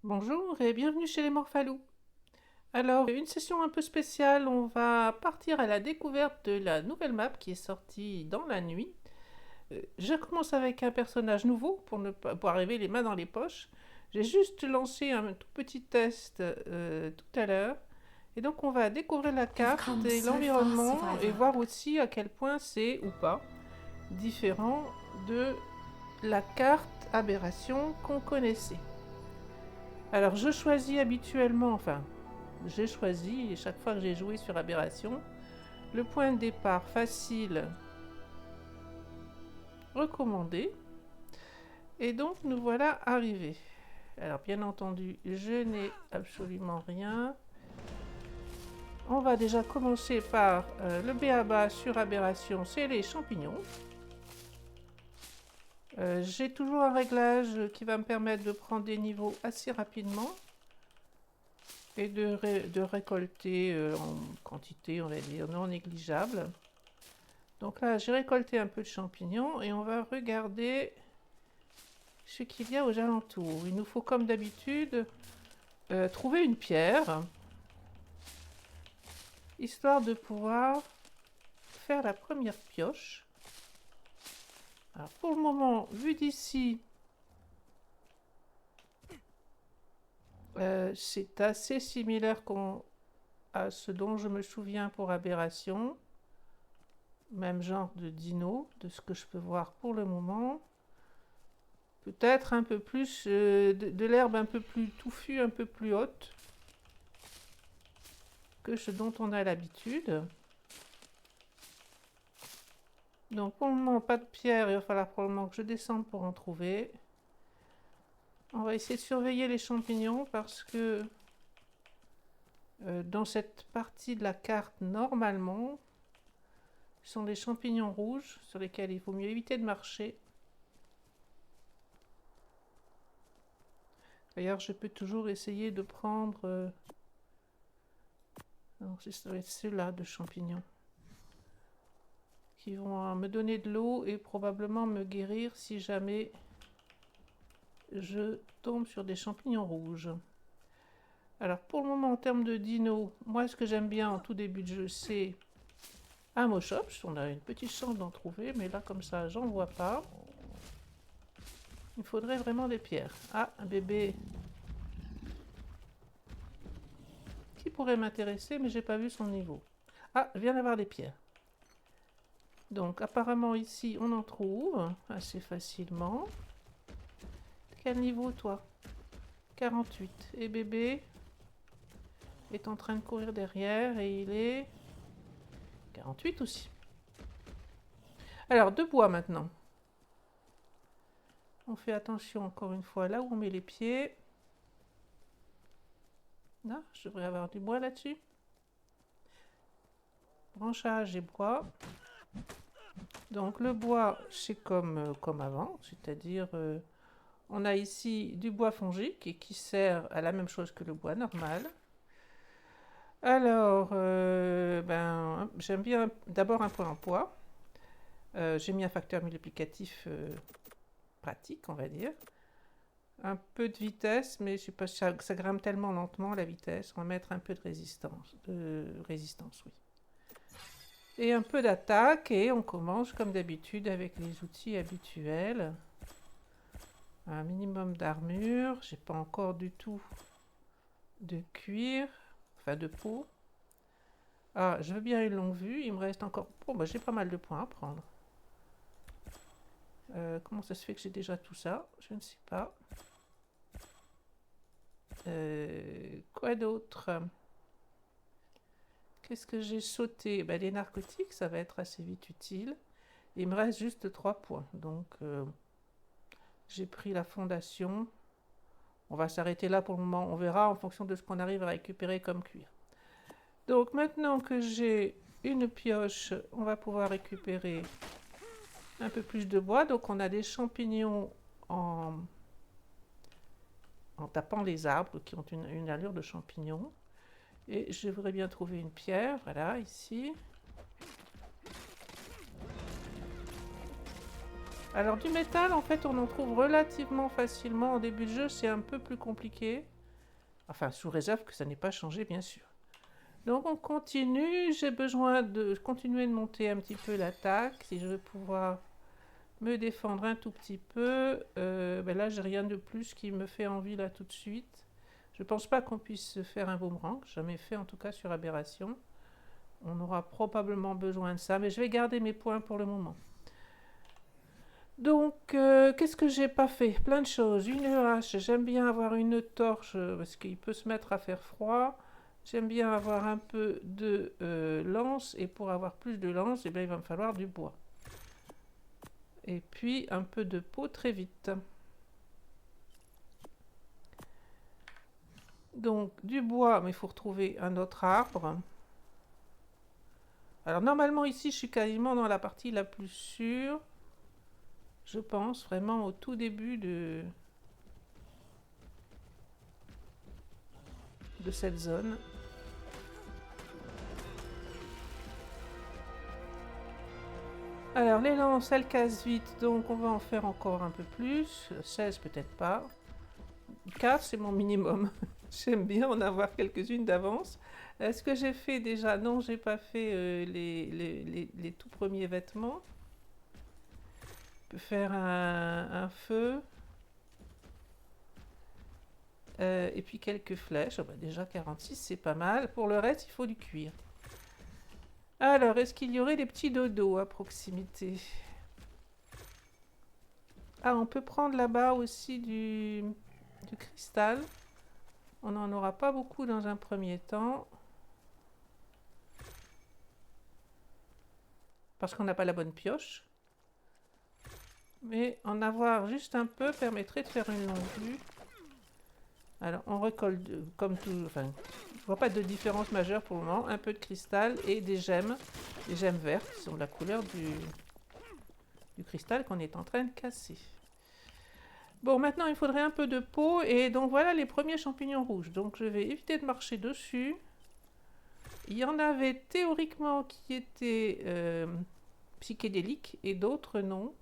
Bonjour et bienvenue chez les Morphalous. Alors, une session un peu spéciale, on va partir à la découverte de la nouvelle map qui est sortie dans la nuit. Je commence avec un personnage nouveau pour arriver les mains dans les poches. J'ai juste lancé un tout petit test tout à l'heure. Et donc on va découvrir la carte et l'environnement et voir aussi à quel point c'est ou pas différent de la carte Aberration qu'on connaissait. Alors je choisis habituellement, j'ai choisi, et chaque fois que j'ai joué sur Aberration, le point de départ facile recommandé. Et donc nous voilà arrivés. Alors bien entendu, je n'ai absolument rien. On va déjà commencer par le b.a.-ba sur Aberration, c'est les champignons. J'ai toujours un réglage qui va me permettre de prendre des niveaux assez rapidement et de récolter en quantité, on va dire, non négligeable. Donc là, j'ai récolté un peu de champignons et on va regarder ce qu'il y a aux alentours. Il nous faut, comme d'habitude, trouver une pierre, histoire de pouvoir faire la première pioche. Alors pour le moment, vu d'ici, c'est assez similaire à ce dont je me souviens pour Aberration. Même genre de dino, de ce que je peux voir pour le moment. Peut-être un peu plus de l'herbe un peu plus touffue, un peu plus haute que ce dont on a l'habitude. Donc pour le moment, pas de pierre, il va falloir probablement que je descende pour en trouver. On va essayer de surveiller les champignons parce que dans cette partie de la carte, normalement, ce sont des champignons rouges sur lesquels il vaut mieux éviter de marcher. D'ailleurs, je peux toujours essayer de prendre... non, ça doit être ceux-là de champignons. Qui vont me donner de l'eau et probablement me guérir si jamais je tombe sur des champignons rouges. Alors pour le moment, en termes de dino, moi ce que j'aime bien en tout début de jeu, c'est un Moschops. On a une petite chance d'en trouver, mais là comme ça, j'en vois pas. Il faudrait vraiment des pierres. Ah, un bébé qui pourrait m'intéresser, mais j'ai pas vu son niveau. Ah, je viens d'avoir des pierres. Donc apparemment ici, on en trouve assez facilement. Quel niveau toi? 48. Et bébé est en train de courir derrière et il est 48 aussi. Alors, de bois maintenant. On fait attention encore une fois là où on met les pieds. Là, je devrais avoir du bois là-dessus. Branchage et bois. Donc le bois, c'est comme avant, c'est-à-dire on a ici du bois fongique et qui sert à la même chose que le bois normal. Alors, j'aime bien d'abord un point en poids. J'ai mis un facteur multiplicatif pratique, on va dire. Un peu de vitesse, mais je sais pas, ça grimpe tellement lentement la vitesse. On va mettre un peu de résistance, oui. Et un peu d'attaque, et on commence comme d'habitude avec les outils habituels. Un minimum d'armure, j'ai pas encore du tout de cuir, enfin de peau. Ah, je veux bien une longue vue, il me reste encore... Bon, bah, j'ai pas mal de points à prendre. Comment ça se fait que j'ai déjà tout ça? Je ne sais pas. Quoi d'autre? Qu'est-ce que j'ai sauté? Les narcotiques, ça va être assez vite utile. Il me reste juste 3 points. Donc, j'ai pris la fondation. On va s'arrêter là pour le moment. On verra en fonction de ce qu'on arrive à récupérer comme cuir. Donc, maintenant que j'ai une pioche, on va pouvoir récupérer un peu plus de bois. Donc, on a des champignons en tapant les arbres qui ont une allure de champignons. Et je voudrais bien trouver une pierre, voilà, ici. Alors du métal, en fait, on en trouve relativement facilement. En début de jeu, c'est un peu plus compliqué. Enfin, sous réserve que ça n'ait pas changé, bien sûr. Donc on continue, j'ai besoin de continuer de monter un petit peu l'attaque, si je veux pouvoir me défendre un tout petit peu. Ben là, j'ai rien de plus qui me fait envie là tout de suite. Je pense pas qu'on puisse faire un boomerang, jamais fait en tout cas sur Aberration. On aura probablement besoin de ça, mais je vais garder mes points pour le moment. Donc, qu'est-ce que j'ai pas fait? Plein de choses. Une hache, j'aime bien avoir une torche parce qu'il peut se mettre à faire froid. J'aime bien avoir un peu de lance, et pour avoir plus de lance, eh bien, il va me falloir du bois. Et puis un peu de peau très vite. Donc du bois, mais il faut retrouver un autre arbre. Alors normalement ici, je suis quasiment dans la partie la plus sûre. Je pense vraiment au tout début de cette zone. Alors les lances, elles cassent vite, donc on va en faire encore un peu plus. 16 peut-être pas. 4 c'est mon minimum. J'aime bien en avoir quelques-unes d'avance. Est-ce que j'ai fait déjà? Non, j'ai pas fait les tout premiers vêtements. Je peux faire un feu. Et puis quelques flèches. Oh bah déjà 46, c'est pas mal. Pour le reste, il faut du cuir. Alors, est-ce qu'il y aurait des petits dodos à proximité? Ah, on peut prendre là-bas aussi du cristal. On n'en aura pas beaucoup dans un premier temps. Parce qu'on n'a pas la bonne pioche. Mais en avoir juste un peu permettrait de faire une longue vue. Alors, on récolte comme tout. Enfin, je ne vois pas de différence majeure pour le moment. Un peu de cristal et des gemmes. Des gemmes vertes qui sont de la couleur du cristal qu'on est en train de casser. Bon, maintenant il faudrait un peu de peau. Et donc voilà les premiers champignons rouges. Donc je vais éviter de marcher dessus. Il y en avait théoriquement qui étaient psychédéliques et d'autres non.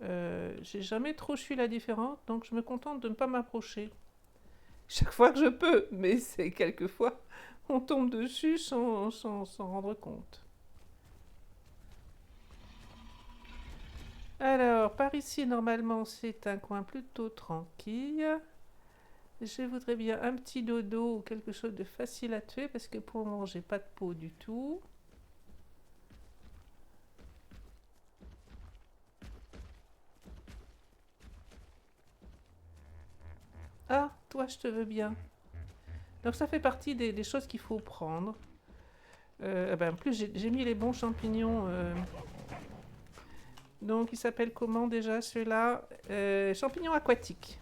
J'ai jamais trop su la différence. Donc je me contente de ne pas m'approcher. Chaque fois que je peux. Mais c'est quelquefois on tombe dessus sans rendre compte. Alors, par ici, normalement, c'est un coin plutôt tranquille. Je voudrais bien un petit dodo ou quelque chose de facile à tuer parce que pour le moment, j'ai pas de peau du tout. Ah, toi, je te veux bien. Donc, ça fait partie des choses qu'il faut prendre. En plus, j'ai mis les bons champignons. Donc, ils s'appellent comment déjà ceux-là? Champignons aquatiques.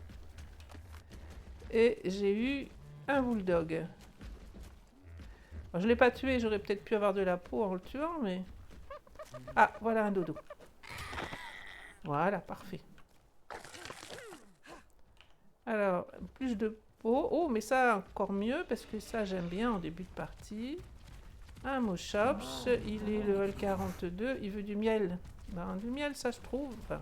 Et j'ai eu un bulldog. Alors, je ne l'ai pas tué, j'aurais peut-être pu avoir de la peau en le tuant, mais... Ah, voilà un dodo. Voilà, parfait. Alors, plus de peau. Oh, mais ça, encore mieux, parce que ça, j'aime bien en début de partie. Un Moschops, il est level 42, il veut du miel. Ben, du miel, ça se trouve. Enfin,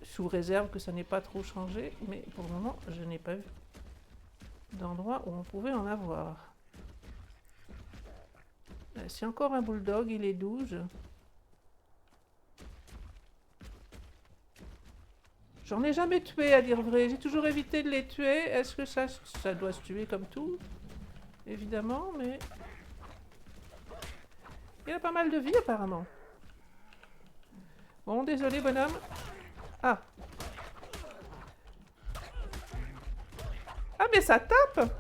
sous réserve que ça n'ait pas trop changé, mais pour le moment, je n'ai pas vu d'endroit où on pouvait en avoir. C'est encore un bulldog, il est 12. J'en ai jamais tué, à dire vrai. J'ai toujours évité de les tuer. Est-ce que ça doit se tuer comme tout? Évidemment, mais... Il a pas mal de vie, apparemment. Bon, désolé, bonhomme. Ah. Ah, mais ça tape!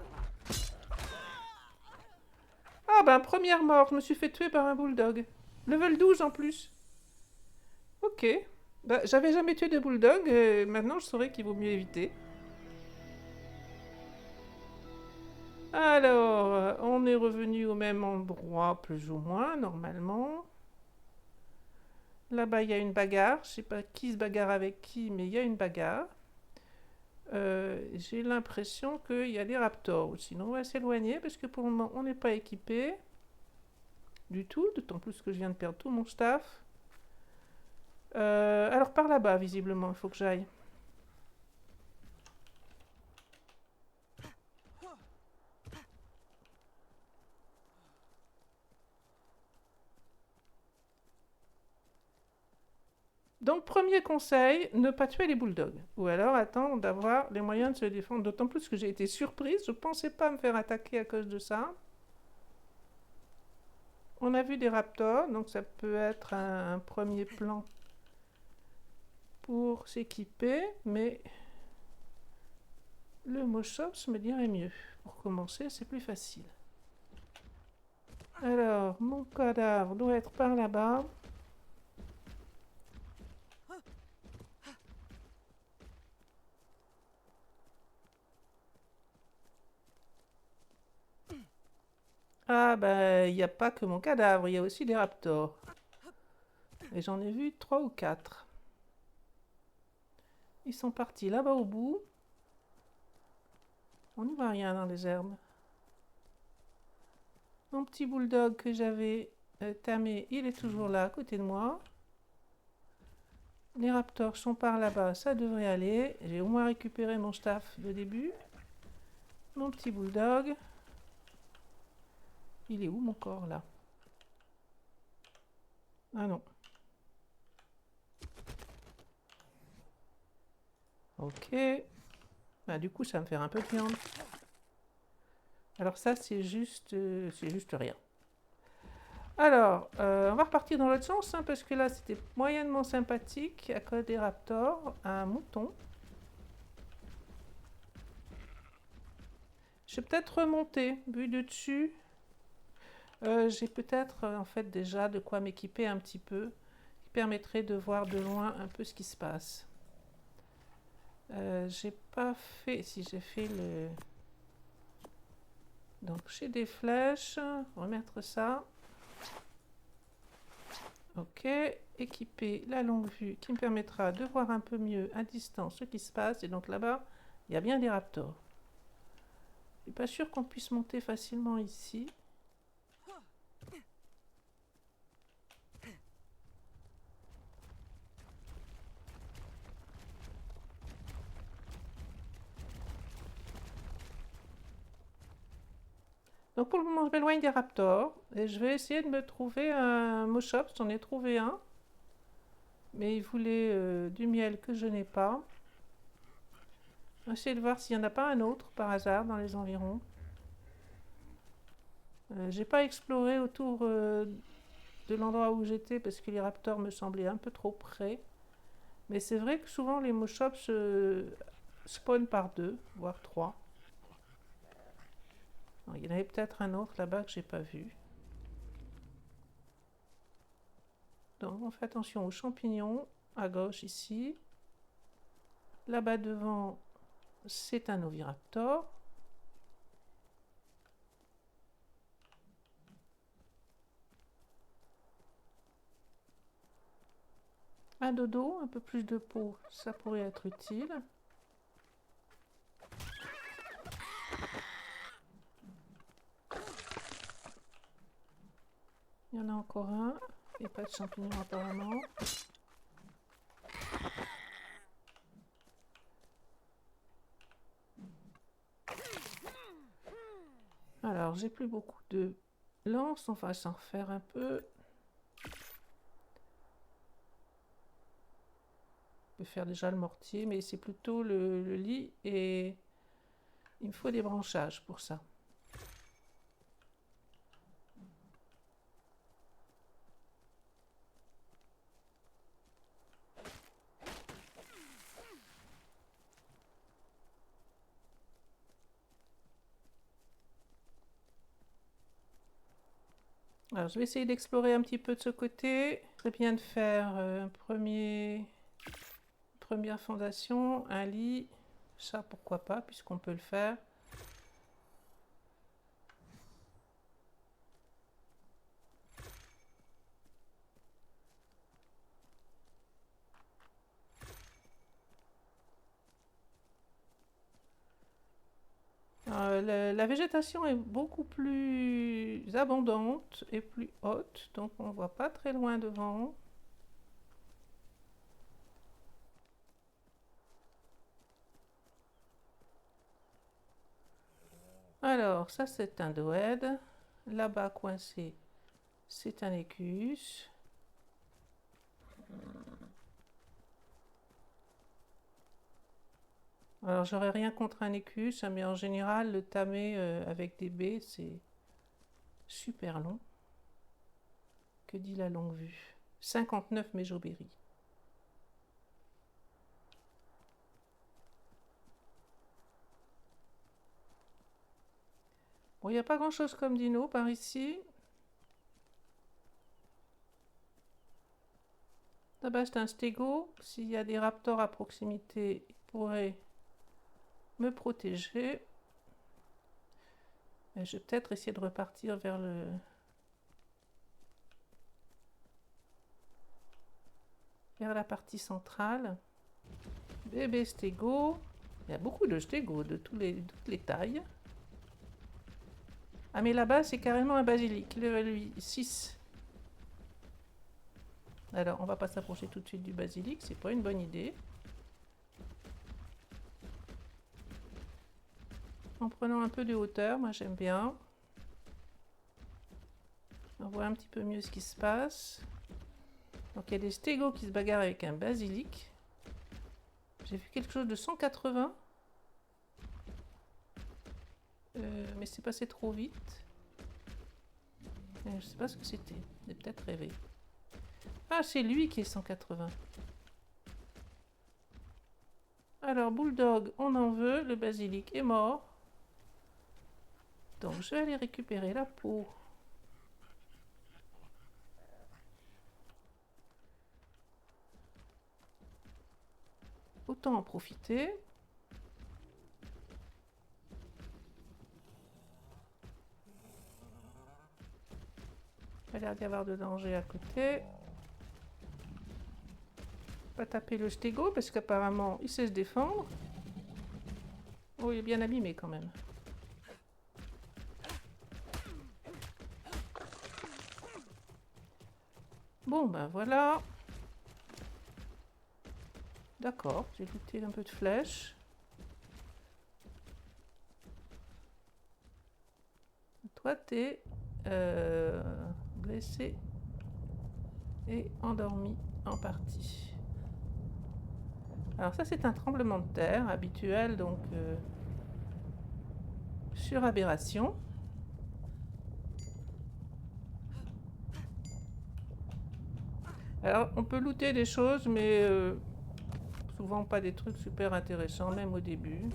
Ah, ben, première mort. Je me suis fait tuer par un bulldog. Level 12 en plus. Ok. Bah, j'avais jamais tué de bulldog, et maintenant je saurais qu'il vaut mieux éviter. Alors, on est revenu au même endroit, plus ou moins, normalement. Là-bas, il y a une bagarre. Je sais pas qui se bagarre avec qui, mais il y a une bagarre. J'ai l'impression qu'il y a des raptors. Sinon, on va s'éloigner, parce que pour le moment, on n'est pas équipé. Du tout, d'autant plus que je viens de perdre tout mon staff. Alors, par là-bas, visiblement, il faut que j'aille. Donc, premier conseil, ne pas tuer les bulldogs. Ou alors attendre d'avoir les moyens de se défendre. D'autant plus que j'ai été surprise. Je ne pensais pas me faire attaquer à cause de ça. On a vu des raptors, donc ça peut être un premier plan pour s'équiper. Mais le Moschops me dirait mieux. Pour commencer, c'est plus facile. Alors, mon cadavre doit être par là-bas. Ah, bah, il n'y a pas que mon cadavre, il y a aussi des raptors. Et j'en ai vu 3 ou 4. Ils sont partis là-bas au bout. On n'y voit rien dans les herbes. Mon petit bulldog que j'avais tamé, il est toujours là, à côté de moi. Les raptors sont par là-bas, ça devrait aller. J'ai au moins récupéré mon staff de début. Mon petit bulldog. Il est où mon corps là? Ah non. Ok. Bah, du coup, ça va me faire un peu de viande. Alors ça, c'est juste rien. Alors, on va repartir dans l'autre sens, hein, parce que là, c'était moyennement sympathique à cause des raptors. Un mouton. Je vais peut-être remonter, vu de dessus. J'ai peut-être en fait déjà de quoi m'équiper un petit peu, qui permettrait de voir de loin un peu ce qui se passe. J'ai pas fait, si j'ai fait le... Donc j'ai des flèches, remettre ça. Ok, équiper la longue vue qui me permettra de voir un peu mieux à distance ce qui se passe. Et donc là-bas, il y a bien des raptors. Je suis pas sûr qu'on puisse monter facilement ici. Donc pour le moment, je m'éloigne des raptors et je vais essayer de me trouver un Moschops. J'en ai trouvé un, mais il voulait du miel que je n'ai pas. Je vais essayer de voir s'il n'y en a pas un autre par hasard dans les environs. J'ai pas exploré autour de l'endroit où j'étais parce que les raptors me semblaient un peu trop près. Mais c'est vrai que souvent les Moschops spawnent par 2, voire 3. Alors, il y en avait peut-être un autre là-bas que j'ai pas vu. Donc on fait attention aux champignons à gauche ici. Là-bas devant, c'est un oviraptor. Un dodo, un peu plus de peau, ça pourrait être utile. Il y en a encore un. Il n'y a pas de champignons apparemment. Alors, j'ai plus beaucoup de lances. On va s'en refaire un peu. Je vais faire déjà le mortier, mais c'est plutôt le lit et il me faut des branchages pour ça. Alors, je vais essayer d'explorer un petit peu de ce côté. Très bien de faire un première fondation, un lit. Ça, pourquoi pas, puisqu'on peut le faire. La végétation est beaucoup plus abondante et plus haute, donc on ne voit pas très loin devant. Alors, ça c'est un doed. Là-bas coincé, c'est un écus. Alors, j'aurais rien contre un écus, mais en général, le tamer avec des baies, c'est super long. Que dit la longue vue? 59 méjoberries. Bon, il n'y a pas grand-chose comme dino par ici. Là-bas, c'est un stégo. S'il y a des raptors à proximité, ils pourraient me protéger. Et je vais peut-être essayer de repartir vers la partie centrale. Bébé stégo. Il y a beaucoup de stégos de toutes les tailles. Ah, mais là-bas, c'est carrément un basilic. Level 6. Alors, on va pas s'approcher tout de suite du basilic. C'est pas une bonne idée. En prenant un peu de hauteur, moi j'aime bien. On voit un petit peu mieux ce qui se passe. Donc il y a des stégos qui se bagarrent avec un basilic. J'ai vu quelque chose de 180. Mais c'est passé trop vite. Je sais pas ce que c'était. J'ai peut-être rêvé. Ah, c'est lui qui est 180. Alors, Bulldog, on en veut. Le basilic est mort. Donc, je vais aller récupérer la peau. Autant en profiter. Il a l'air d'y avoir de danger à côté. Pas taper le stégo parce qu'apparemment il sait se défendre. Oh, il est bien abîmé quand même. Bon, ben voilà. D'accord, j'ai looté un peu de flèches. Toi, t'es blessé et endormi en partie. Alors ça, c'est un tremblement de terre habituel, donc sur aberration. Alors, on peut looter des choses, mais souvent pas des trucs super intéressants, même au début.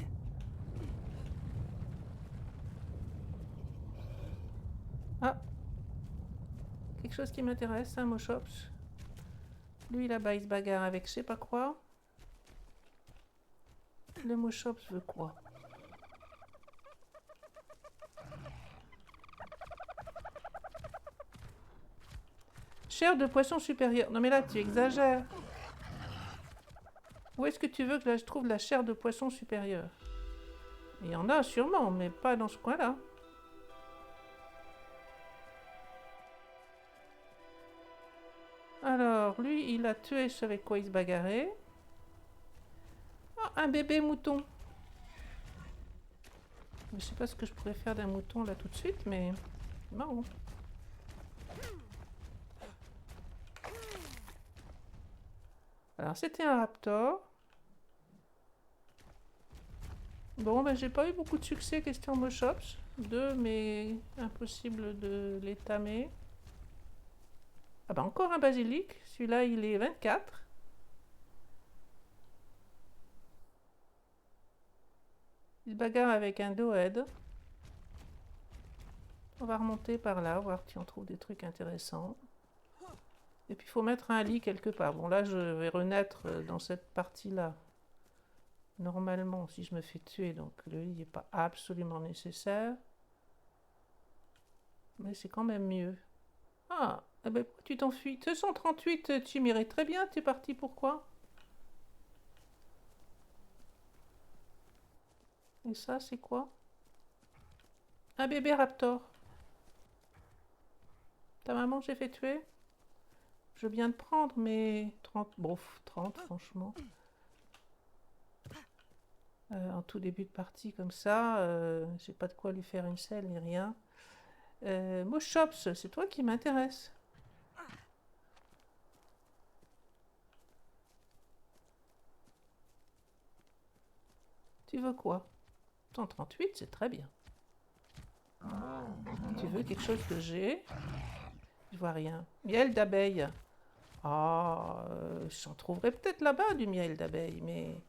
Ah, quelque chose qui m'intéresse, un Moschops. Lui, là-bas, il se bagarre avec je sais pas quoi. Le Moschops veut quoi? Chair de poisson supérieure. Non mais là, tu exagères. Où est-ce que tu veux que là, je trouve la chair de poisson supérieure? Il y en a sûrement, mais pas dans ce coin-là. Alors, lui, il a tué ce avec quoi il se bagarrait. Oh, un bébé mouton. Je sais pas ce que je pourrais faire d'un mouton là tout de suite, mais c'est marrant. Alors, c'était un raptor. Bon, ben j'ai pas eu beaucoup de succès question Moschops. 2, mais impossible de les tamer. Ah bah encore un basilic. Celui-là, il est 24. Il se bagarre avec un doed. On va remonter par là, voir si on trouve des trucs intéressants. Et puis il faut mettre un lit quelque part. Bon là, je vais renaître dans cette partie-là. Normalement, si je me fais tuer, donc le lit n'est pas absolument nécessaire. Mais c'est quand même mieux. Ah, eh ben, pourquoi tu t'enfuis? 238, tu m'irais très bien. T'es parti pourquoi? Et ça, c'est quoi? Un bébé raptor. Ta maman, j'ai fait tuer? Je viens de prendre, mais 30, bon, 30 franchement. En tout début de partie comme ça, j'ai pas de quoi lui faire une selle ni rien. Moschops, c'est toi qui m'intéresse. tu veux quoi? 138, c'est très bien. Tu veux quelque chose que j'ai? Je vois rien. Miel d'abeille. Ah, j'en trouverai peut-être là-bas du miel d'abeille, mais...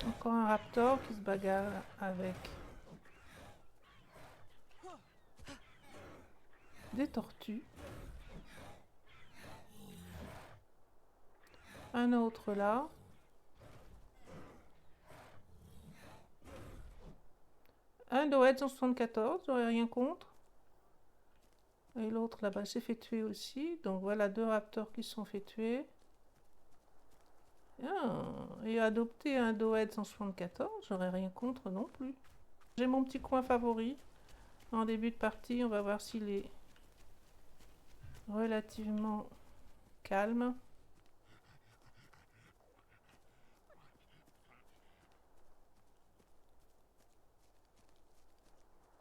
Encore un raptor qui se bagarre avec des tortues. Un autre là. Un Doed 174, j'aurais rien contre. Et l'autre là-bas s'est fait tuer aussi. Donc voilà 2 raptors qui se sont fait tuer. Ah, et adopter un Doed 174, j'aurais rien contre non plus. J'ai mon petit coin favori. En début de partie, on va voir s'il est relativement calme.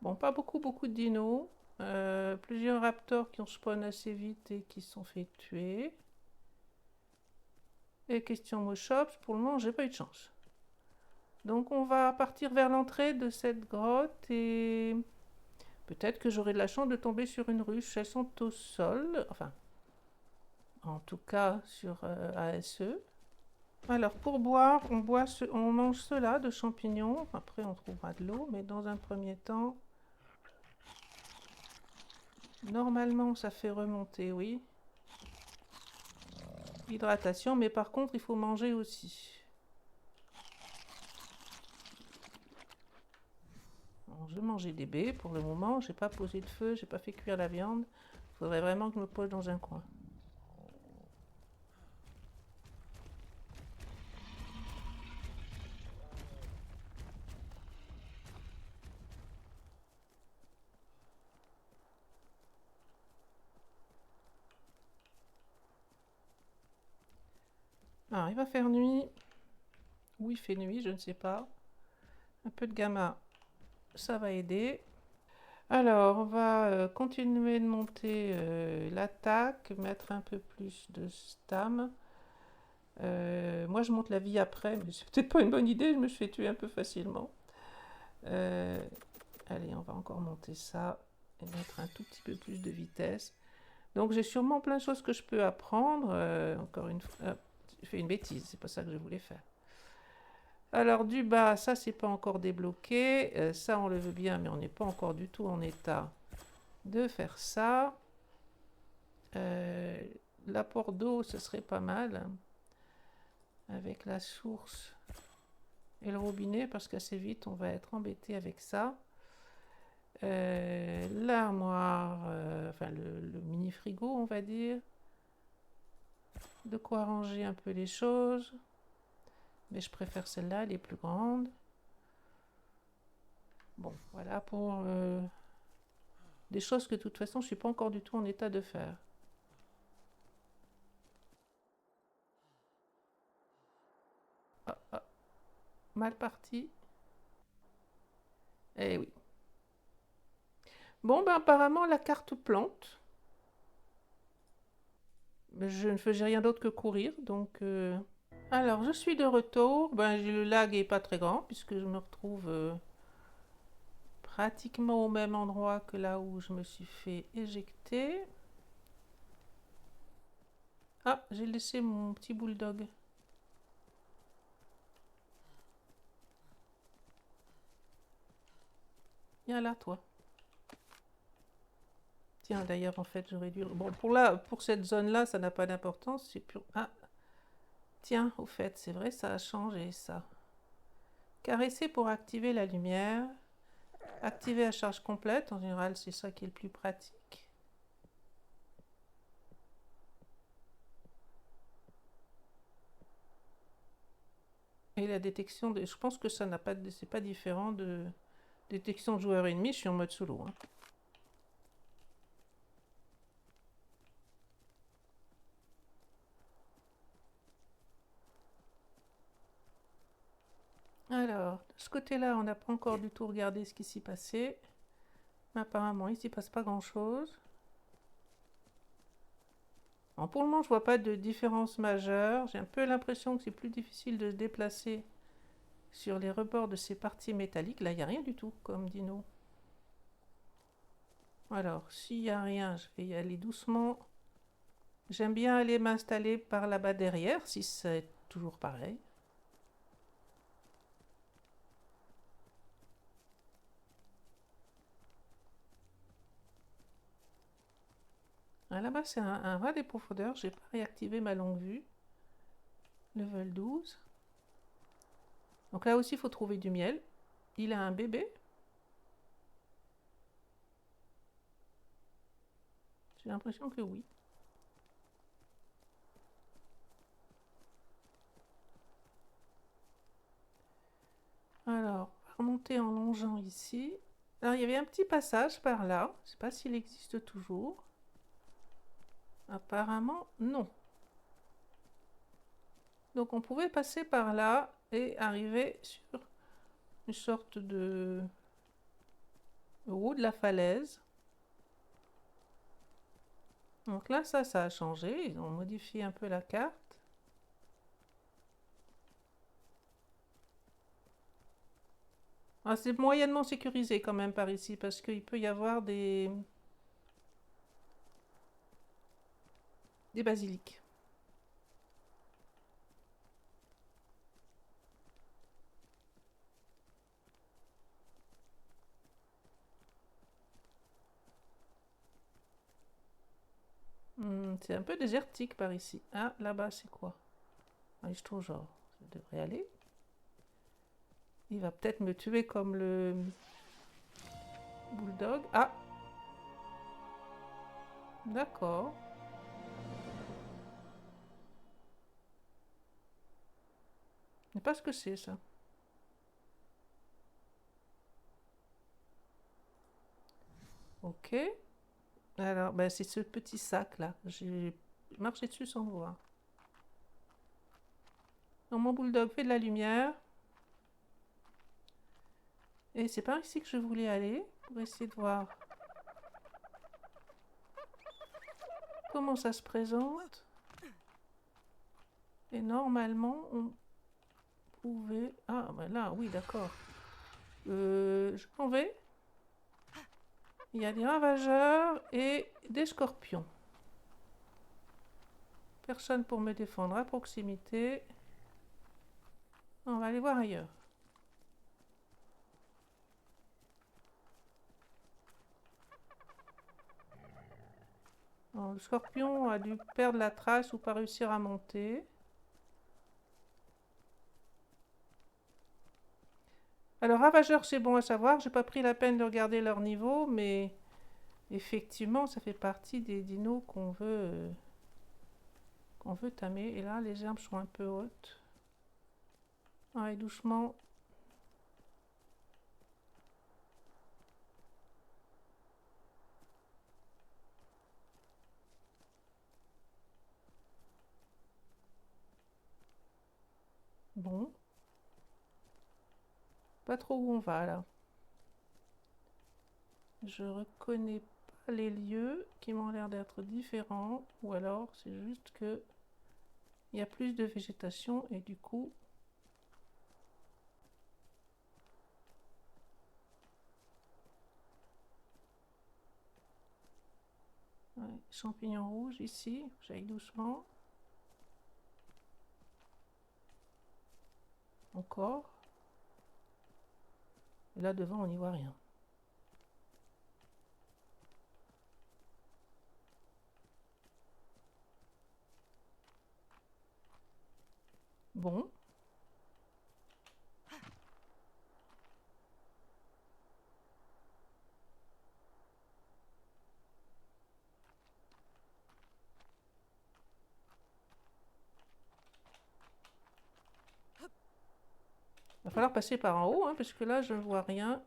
Bon, pas beaucoup de dinos. Plusieurs raptors qui ont spawn assez vite et qui se sont fait tuer. Et question Moschops, pour le moment, j'ai pas eu de chance. Donc on va partir vers l'entrée de cette grotte et peut-être que j'aurai de la chance de tomber sur une ruche. Elles sont au sol, enfin, en tout cas sur ASE. Alors pour boire, on mange cela de champignons. Après on trouvera de l'eau, mais dans un premier temps, normalement ça fait remonter, oui. Hydratation, mais par contre il faut manger aussi. Alors, je vais manger des baies pour le moment. J'ai pas posé de feu, j'ai pas fait cuire la viande. Il faudrait vraiment que je me pose dans un coin. Alors, il va faire nuit. Ou il fait nuit, je ne sais pas. Un peu de gamma, ça va aider. Alors, on va continuer de monter l'attaque, mettre un peu plus de stam. Moi, je monte la vie après, mais c'est peut-être pas une bonne idée, je me suis fait tuer un peu facilement. Allez, on va encore monter ça et mettre un tout petit peu plus de vitesse. Donc, j'ai sûrement plein de choses que je peux apprendre. Encore une fois, j'ai fait une bêtise, c'est pas ça que je voulais faire. Alors du bas, ça c'est pas encore débloqué. Ça on le veut bien, mais on n'est pas encore du tout en état de faire ça. L'apport d'eau, ce serait pas mal. Avec la source et le robinet, parce qu'assez vite on va être embêté avec ça. L'armoire, enfin le mini frigo on va dire. De quoi ranger un peu les choses. Mais je préfère celle-là, elle est plus grande. Bon, voilà pour des choses que de toute façon je suis pas encore du tout en état de faire. Ah, ah, mal parti. Eh oui. Bon, ben apparemment la carte plante. Je ne faisais rien d'autre que courir, donc... Alors, je suis de retour. Ben, le lag est pas très grand, puisque je me retrouve pratiquement au même endroit que là où je me suis fait éjecter. Ah, j'ai laissé mon petit bulldog. Viens là, toi. Tiens, d'ailleurs, en fait, j'aurais dû... Bon, pour cette zone-là, ça n'a pas d'importance. C'est pur... Ah, tiens, au fait, c'est vrai, ça a changé, ça. Caresser pour activer la lumière. Activer à charge complète, en général, c'est ça qui est le plus pratique. Et la détection de... Je pense que ça n'a pas de... C'est pas différent de détection de joueurs ennemis. Je suis en mode solo. Hein. Alors, de ce côté-là, on n'a pas encore du tout regardé ce qui s'y passait. Mais apparemment, il s'y passe pas grand-chose. Alors, pour le moment, je vois pas de différence majeure. J'ai un peu l'impression que c'est plus difficile de se déplacer sur les rebords de ces parties métalliques. Là, il n'y a rien du tout comme dino. Alors, s'il n'y a rien, je vais y aller doucement. J'aime bien aller m'installer par là-bas derrière, si c'est toujours pareil. Ah, là-bas, c'est un rat des profondeurs. J'ai pas réactivé ma longue vue. Level 12. Donc là aussi, il faut trouver du miel. Il a un bébé. J'ai l'impression que oui. Alors, on va remonter en longeant ici. Alors, il y avait un petit passage par là. Je ne sais pas s'il existe toujours. Apparemment, non. Donc, on pouvait passer par là et arriver sur une sorte de haut de la falaise. Donc là, ça a changé. Ils ont modifié un peu la carte. Ah, c'est moyennement sécurisé quand même par ici parce qu'il peut y avoir des basiliques. C'est un peu désertique par ici. Ah, là-bas, c'est quoi? Ah, je trouve genre, je devrais aller. Il va peut-être me tuer comme le bulldog. Ah, d'accord. Je sais pas ce que c'est ça. Ok. Alors, ben, c'est ce petit sac là. J'ai marché dessus sans voir. Donc mon bulldog fait de la lumière. Et c'est par ici que je voulais aller pour essayer de voir comment ça se présente. Et normalement, on pouvait... Ah, ben là, oui, d'accord. Je m'en vais. Il y a des ravageurs et des scorpions. Personne pour me défendre à proximité. On va aller voir ailleurs. Alors, le scorpion a dû perdre la trace ou pas réussir à monter. Alors, ravageurs, c'est bon à savoir. J'ai pas pris la peine de regarder leur niveau, mais effectivement, ça fait partie des dinos qu'on veut tamer. Et là, les herbes sont un peu hautes. Allez, doucement. Bon. Pas trop où on va, là. Je reconnais pas les lieux qui m'ont l'air d'être différents. Ou alors, c'est juste que il y a plus de végétation et du coup... Ouais, champignons rouges ici. J'aille doucement. Encore. Et là devant, on n'y voit rien. Bon. Il va falloir passer par en haut, hein, parce que là, je ne vois rien.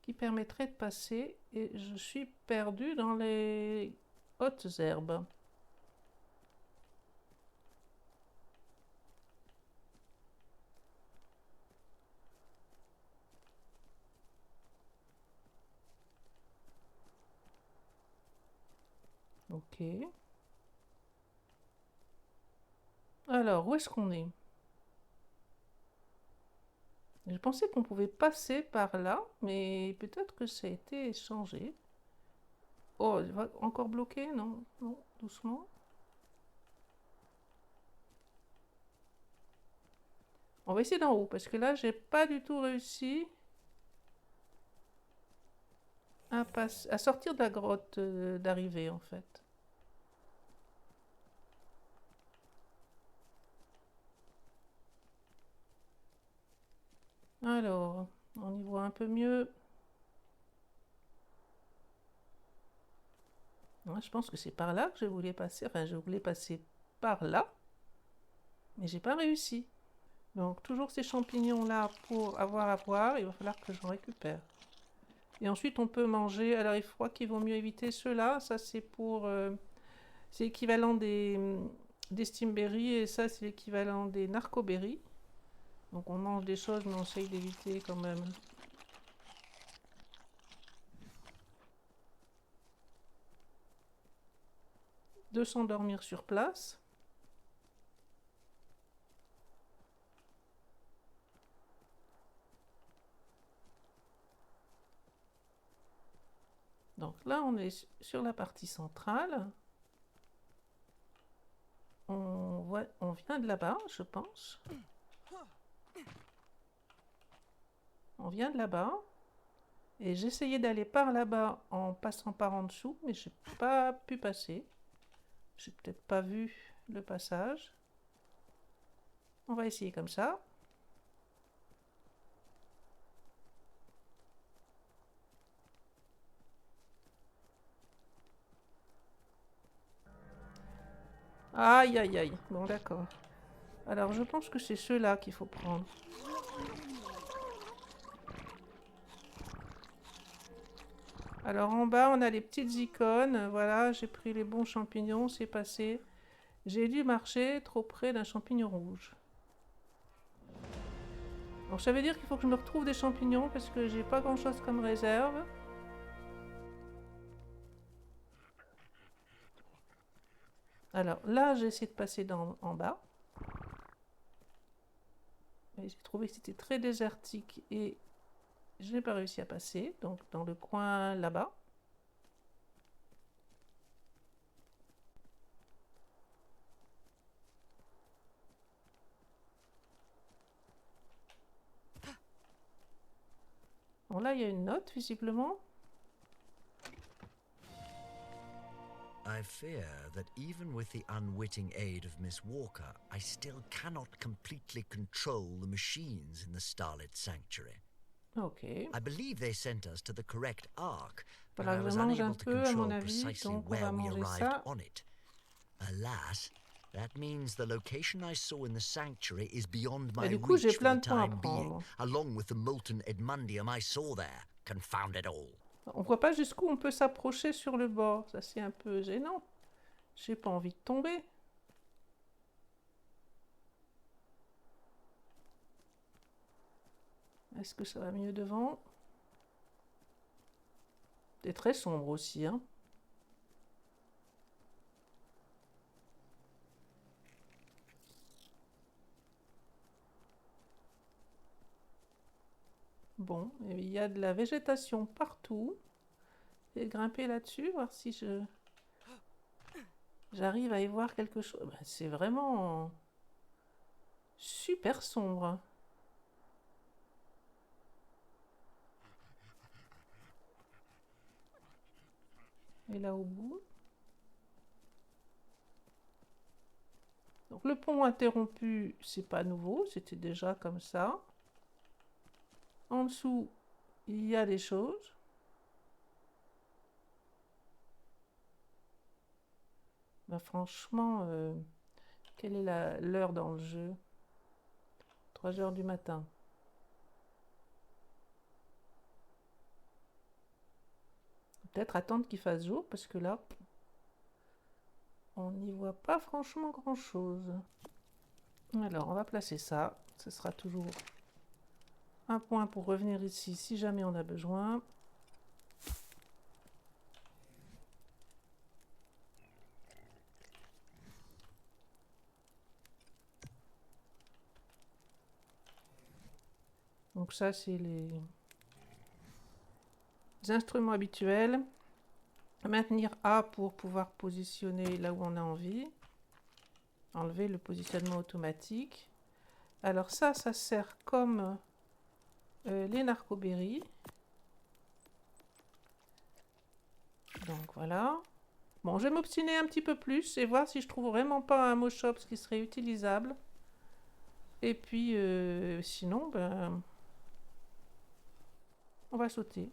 Qui permettrait de passer. Et je suis perdue dans les hautes herbes. Ok. Alors, où est-ce qu'on est? Je pensais qu'on pouvait passer par là, mais peut-être que ça a été changé. Oh, encore bloqué? Non, non, doucement. On va essayer d'en haut, parce que là, j'ai pas du tout réussi à sortir de la grotte d'arrivée, en fait. Alors, on y voit un peu mieux. Ouais, je pense que c'est par là que je voulais passer. Enfin, je voulais passer par là, mais j'ai pas réussi. Donc, toujours ces champignons-là pour avoir à voir, il va falloir que j'en récupère. Et ensuite, on peut manger. Alors, il faut qu'il vaut mieux éviter ceux-là. Ça, c'est pour. C'est l'équivalent des Stimberries et ça, c'est l'équivalent des Narcoberries. Donc, on mange des choses, mais on essaye d'éviter quand même. De s'endormir sur place. Donc là, on est sur la partie centrale. On vient de là-bas, je pense. On vient de là-bas. Et j'essayais d'aller par là-bas en passant par en dessous, mais j'ai pas pu passer. J'ai peut-être pas vu le passage. On va essayer comme ça. Aïe, aïe, aïe. Bon, d'accord. Alors, je pense que c'est ceux-là qu'il faut prendre. Alors, en bas, on a les petites icônes. Voilà, j'ai pris les bons champignons, c'est passé. J'ai dû marcher trop près d'un champignon rouge. Donc, ça veut dire qu'il faut que je me retrouve des champignons parce que j'ai pas grand-chose comme réserve. Alors, là, j'ai essayé de passer en bas. Mais j'ai trouvé que c'était très désertique et je n'ai pas réussi à passer. Donc, dans le coin là-bas. Bon, là, il y a une note, visiblement. I fear that even with the unwitting aid of Miss Walker, I still cannot completely control the machines in the Starlit Sanctuary. Ok. I believe they sent us to the correct ark, but Voilà, I je was mange un unable to peu, à mon control avis. precisely Donc, on where va we manger arrived ça. on it. Alas, that means the location I saw in the sanctuary is beyond my Et du coup, j'ai reach for plein the de points à time being, prendre. along with the molten Edmundium I saw there. Confound it all. On voit pas jusqu'où on peut s'approcher sur le bord. Ça, c'est un peu gênant. J'ai pas envie de tomber. Est-ce que ça va mieux devant? C'est très sombre aussi, hein. Bon, et il y a de la végétation partout. Je vais grimper là-dessus, voir si j'arrive à y voir quelque chose. Ben, c'est vraiment super sombre. Et là au bout. Donc le pont interrompu, c'est pas nouveau, c'était déjà comme ça. En dessous, il y a des choses. Ben, franchement, quelle est l'heure dans le jeu? 3 heures du matin. Peut-être attendre qu'il fasse jour, parce que là, on n'y voit pas franchement grand-chose. Alors, on va placer ça. Ce sera toujours un point pour revenir ici si jamais on a besoin. Donc ça, c'est les instruments habituels. Maintenir A pour pouvoir positionner là où on a envie. Enlever le positionnement automatique. Alors ça sert comme les narcoberries. Donc voilà. Bon, je vais m'obstiner un petit peu plus et voir si je trouve vraiment pas un Moschops qui serait utilisable. Et puis, sinon, ben, on va sauter.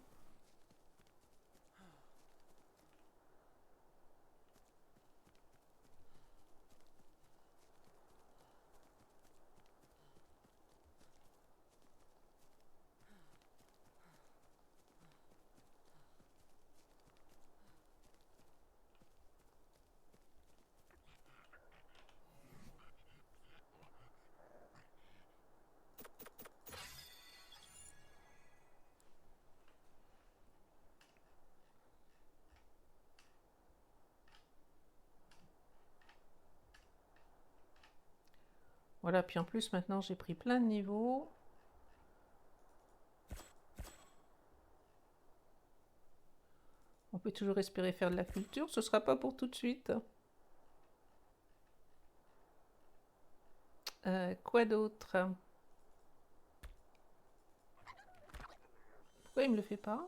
Voilà, puis en plus, maintenant, j'ai pris plein de niveaux. On peut toujours espérer faire de la culture, ce sera pas pour tout de suite. Quoi d'autre? Pourquoi il me le fait pas?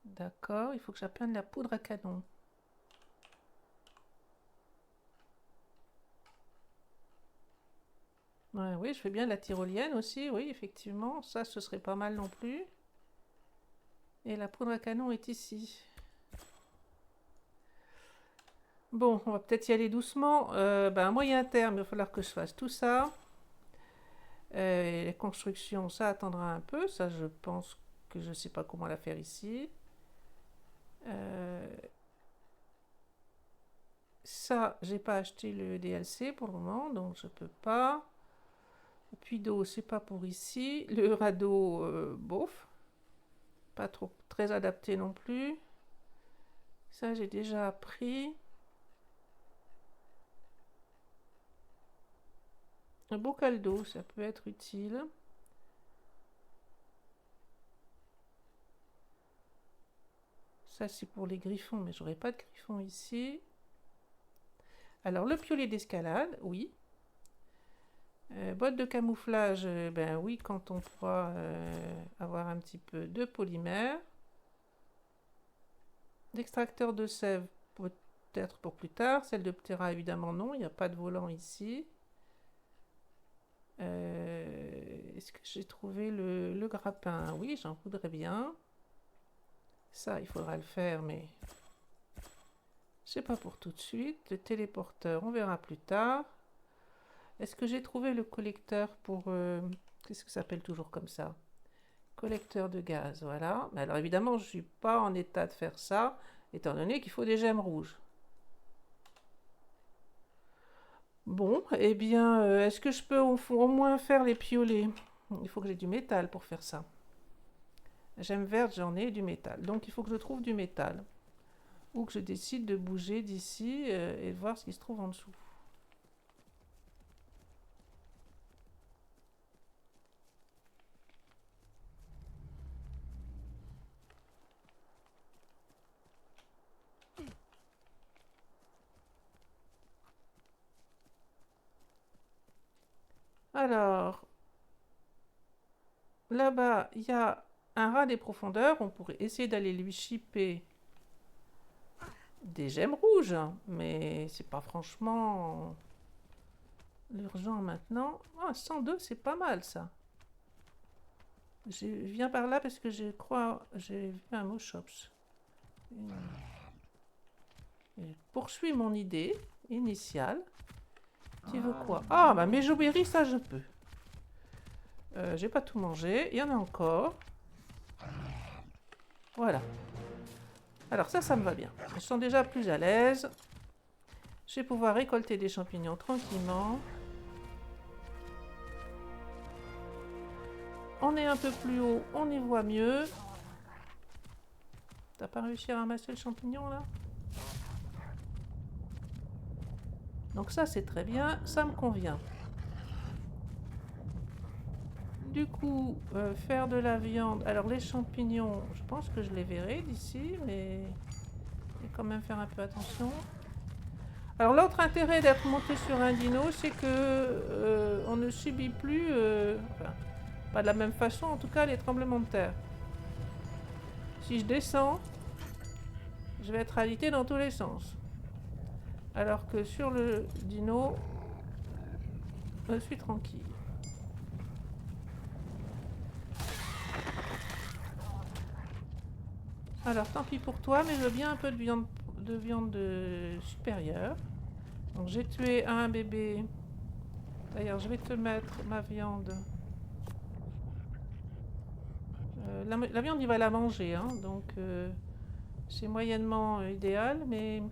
D'accord, il faut que j'apprenne la poudre à canon. Ouais, oui, je fais bien la tyrolienne aussi, oui, effectivement. Ça, ce serait pas mal non plus. Et la poudre à canon est ici. Bon, on va peut-être y aller doucement. À moyen terme, il va falloir que je fasse tout ça. La construction, ça attendra un peu. Ça, je pense que je ne sais pas comment la faire ici. Ça, j'ai pas acheté le DLC pour le moment, donc je peux pas. Le puits d'eau, c'est pas pour ici. Le radeau, bof. Pas trop très adapté non plus. Ça, j'ai déjà appris. Un bocal d'eau, ça peut être utile. Ça, c'est pour les griffons, mais j'aurai pas de griffons ici. Alors, le piolet d'escalade, oui. Botte de camouflage, ben oui, quand on pourra avoir un petit peu de polymère. L'extracteur de sève, peut-être pour plus tard. Celle de Ptera, évidemment, non. Il n'y a pas de volant ici. Est-ce que j'ai trouvé le grappin? Oui, j'en voudrais bien. Ça, il faudra le faire, mais c'est pas pour tout de suite. Le téléporteur, on verra plus tard. Est-ce que j'ai trouvé le collecteur pour... qu'est-ce que ça s'appelle toujours comme ça? Collecteur de gaz, voilà. Mais alors évidemment, je ne suis pas en état de faire ça, étant donné qu'il faut des gemmes rouges. Bon, eh bien, est-ce que je peux au moins faire les piolets? Il faut que j'ai du métal pour faire ça. Gemme verte, j'en ai, du métal. Donc il faut que je trouve du métal. Ou que je décide de bouger d'ici et de voir ce qui se trouve en dessous. Alors, là-bas, il y a un rat des profondeurs. On pourrait essayer d'aller lui shipper des gemmes rouges, mais c'est pas franchement l'urgent maintenant. Ah, 102, c'est pas mal ça. Je viens par là parce que je crois j'ai vu un Moschops. Poursuis mon idée initiale. Tu veux quoi? Ah, bah mes jouberries, ça je peux. J'ai pas tout mangé. Il y en a encore. Voilà. Alors ça me va bien. Je sens déjà plus à l'aise. Je vais pouvoir récolter des champignons tranquillement. On est un peu plus haut, on y voit mieux. T'as pas réussi à ramasser le champignon là? Donc ça c'est très bien, ça me convient. du coup, faire de la viande. Alors les champignons, je pense que je les verrai d'ici, mais je vais quand même faire un peu attention. Alors l'autre intérêt d'être monté sur un dino, c'est que on ne subit plus, enfin, pas de la même façon en tout cas, les tremblements de terre. Si je descends, je vais être alité dans tous les sens. Alors que sur le dino, je suis tranquille. Alors tant pis pour toi, mais je veux bien un peu de viande supérieure. Donc j'ai tué un bébé. D'ailleurs, je vais te mettre ma viande. La viande, il va la manger, hein, donc c'est moyennement idéal, mais...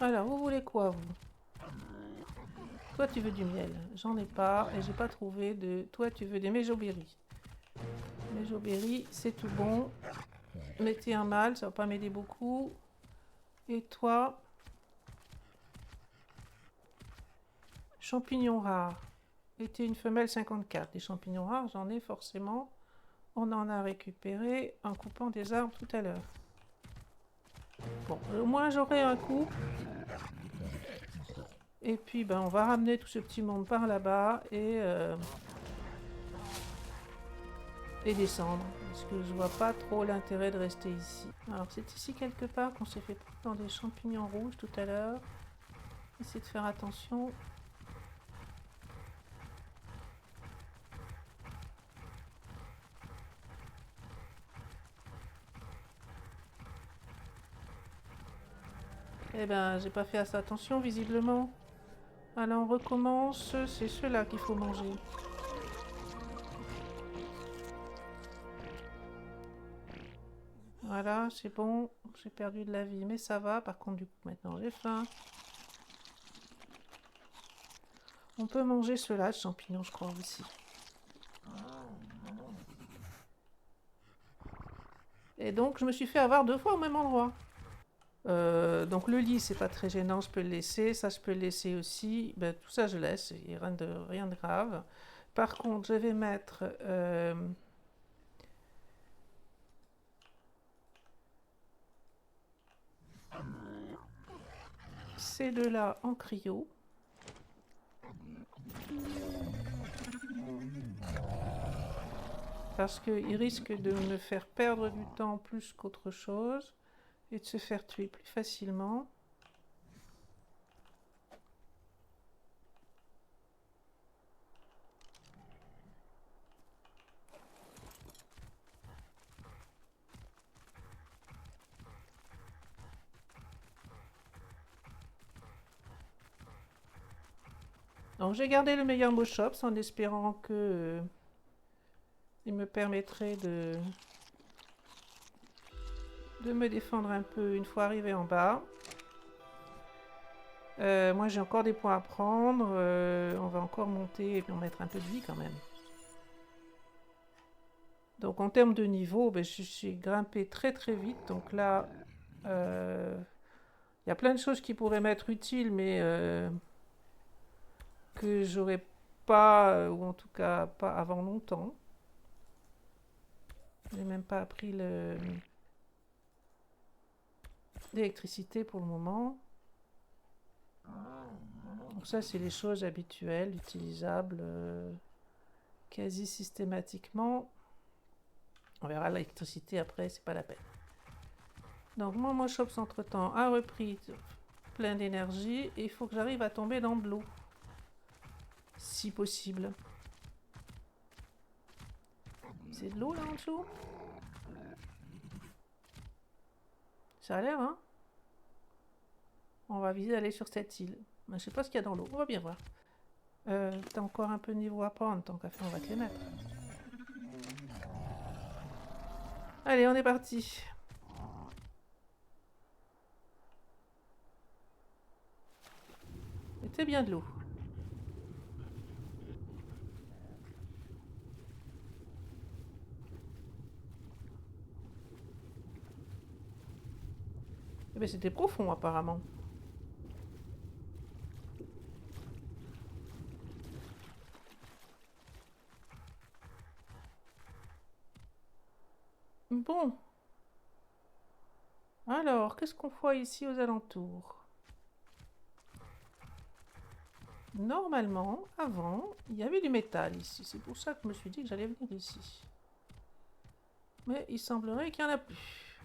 Alors, vous voulez quoi, vous? Toi, tu veux du miel. J'en ai pas, et j'ai pas trouvé de... Toi, tu veux des méjoberries. Méjoberries, c'est tout bon. Mettez un mâle, ça va pas m'aider beaucoup. Et toi... Champignons rares. Était une femelle 54. Des champignons rares, j'en ai forcément. On en a récupéré en coupant des arbres tout à l'heure. Bon, au moins j'aurai un coup. Et puis ben, on va ramener tout ce petit monde par là-bas et descendre. Parce que je vois pas trop l'intérêt de rester ici. Alors c'est ici quelque part qu'on s'est fait prendre dans des champignons rouges tout à l'heure. Essayez de faire attention. Eh ben, j'ai pas fait assez attention visiblement. Alors on recommence, c'est ceux-là qu'il faut manger. Voilà, c'est bon, j'ai perdu de la vie, mais ça va. Par contre, du coup, maintenant j'ai faim. On peut manger ceux-là, champignons, je crois aussi. Et donc, je me suis fait avoir 2 fois au même endroit. Donc le lit, c'est pas très gênant, je peux le laisser. Ça, je peux le laisser aussi. Ben, tout ça, je laisse, il n'y a rien de grave. Par contre, je vais mettre ces deux-là en cryo. Parce qu'ils risquent de me faire perdre du temps plus qu'autre chose et de se faire tuer plus facilement. Donc j'ai gardé le meilleur Moschops en espérant que il me permettrait de me défendre un peu une fois arrivé en bas. Moi j'ai encore des points à prendre, on va encore monter et puis en mettre un peu de vie quand même. Donc en termes de niveau, ben, je suis grimpé très très vite, donc là il y a plein de choses qui pourraient m'être utiles mais que j'aurais pas, ou en tout cas pas avant longtemps. J'ai même pas appris l'électricité pour le moment. Donc ça, c'est les choses habituelles, utilisables quasi systématiquement. On verra l'électricité après, c'est pas la peine. Donc moi, mon Chops entre-temps a repris plein d'énergie et il faut que j'arrive à tomber dans de l'eau. Si possible. C'est de l'eau là en dessous? Ça a l'air, hein? On va viser d'aller sur cette île. Mais je sais pas ce qu'il y a dans l'eau. On va bien voir. T'as encore un peu de niveau à prendre. Tant qu'à faire, on va te les mettre. Allez, on est parti. C'était bien de l'eau. Eh bien, c'était profond apparemment. Alors, qu'est-ce qu'on voit ici aux alentours? Normalement, avant, il y avait du métal ici. C'est pour ça que je me suis dit que j'allais venir ici. Mais il semblerait qu'il n'y en a plus.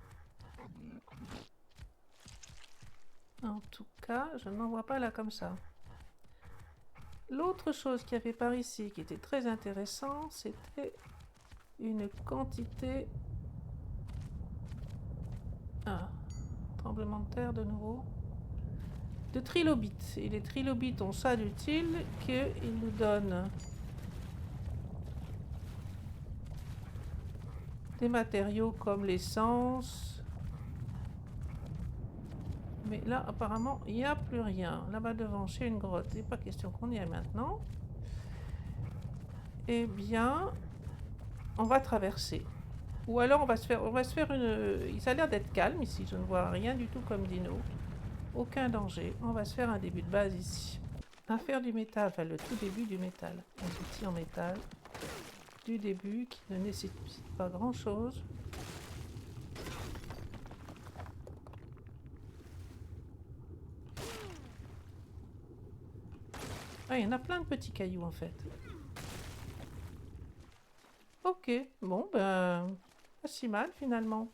En tout cas, je n'en vois pas là comme ça. L'autre chose qu'il y avait par ici qui était très intéressant, c'était une quantité... Ah, tremblement de terre de nouveau. De trilobites. Et les trilobites ont ça d'utile qu'ils nous donnent des matériaux comme l'essence. Mais là, apparemment, il n'y a plus rien. Là-bas devant, chez une grotte, il n'est pas question qu'on y aille maintenant. Eh bien, on va traverser. Ou alors on va se faire une... Il a l'air d'être calme ici, je ne vois rien du tout comme dino. Aucun danger. On va se faire un début de base ici. Affaire du métal, enfin le tout début du métal. Un outil en métal du début qui ne nécessite pas grand chose. Ah, il y en a plein de petits cailloux en fait. Ok, bon ben, pas si mal finalement.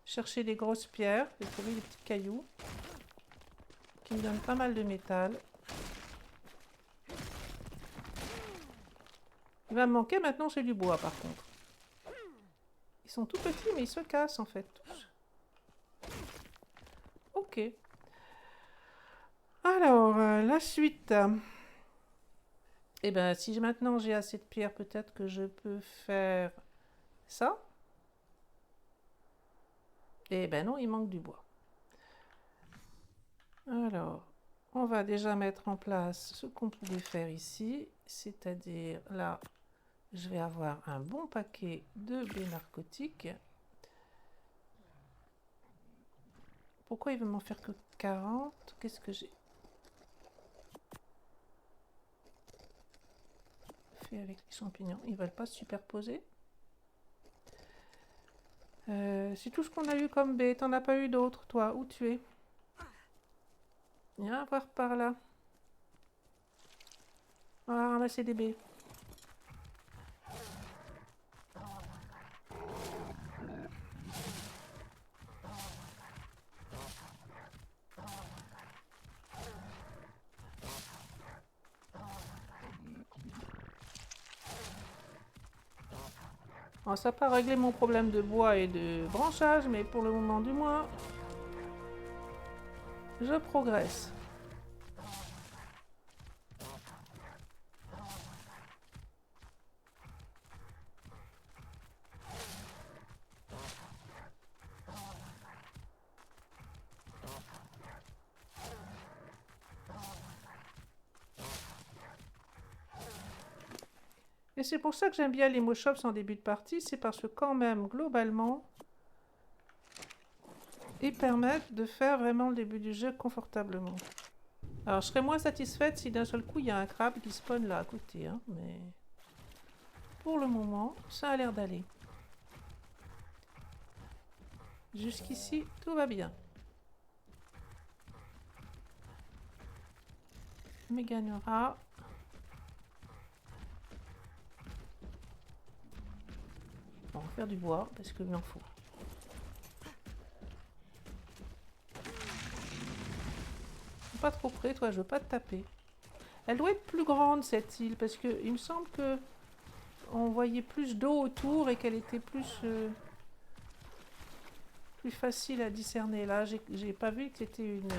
Chercher des grosses pierres, j'ai trouvé des petits cailloux qui me donnent pas mal de métal. Il va me manquer maintenant, j'ai du bois par contre. Ils sont tout petits mais ils se cassent en fait tous. Ok. Alors, la suite. Eh ben, si maintenant j'ai assez de pierres, peut-être que je peux faire ça. Eh ben non, il manque du bois. Alors, on va déjà mettre en place ce qu'on pouvait faire ici. C'est-à-dire, là, je vais avoir un bon paquet de baies narcotiques. Pourquoi il veut m'en faire que 40? Qu'est-ce que j'ai fait avec les champignons? Ils veulent pas se superposer. C'est tout ce qu'on a eu comme baies. T'en as pas eu d'autres, toi? Où tu es? Viens voir par là. On va ramasser des baies. Alors, ça n'a pas réglé mon problème de bois et de branchage, mais pour le moment du moins, je progresse. Et c'est pour ça que j'aime bien les Moshops en début de partie, c'est parce que quand même, globalement, ils permettent de faire vraiment le début du jeu confortablement. Alors, je serais moins satisfaite si d'un seul coup, il y a un crabe qui spawn là à côté, hein, mais pour le moment, ça a l'air d'aller. Jusqu'ici, tout va bien. Méganura. Bon, on va faire du bois, parce qu'il en faut. Pas trop près, toi, je veux pas te taper. Elle doit être plus grande, cette île, parce que il me semble que on voyait plus d'eau autour et qu'elle était plus facile à discerner. Là, j'ai pas vu que c'était une...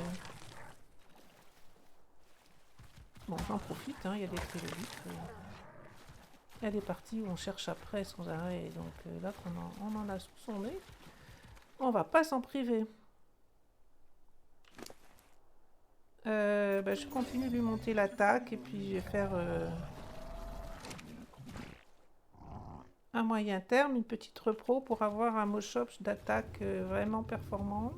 Bon, j'en profite, hein, il y a des trilobites. Il y a des parties où on cherche après sans arrêt, donc là on en a sous son nez. On va pas s'en priver. Je continue de lui monter l'attaque et puis je vais faire à moyen terme une petite repro pour avoir un Moshops d'attaque vraiment performant.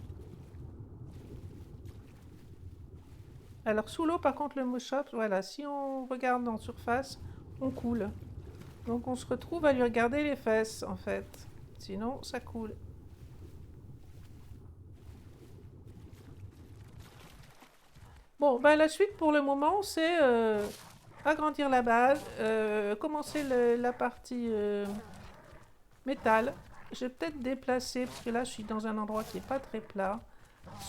Alors sous l'eau par contre le Moshops, voilà, si on regarde en surface, on coule. Donc on se retrouve à lui regarder les fesses en fait. Sinon ça coule. Bon, ben la suite pour le moment, c'est agrandir la base, commencer la partie métal. Je vais peut-être déplacer, parce que là, je suis dans un endroit qui n'est pas très plat.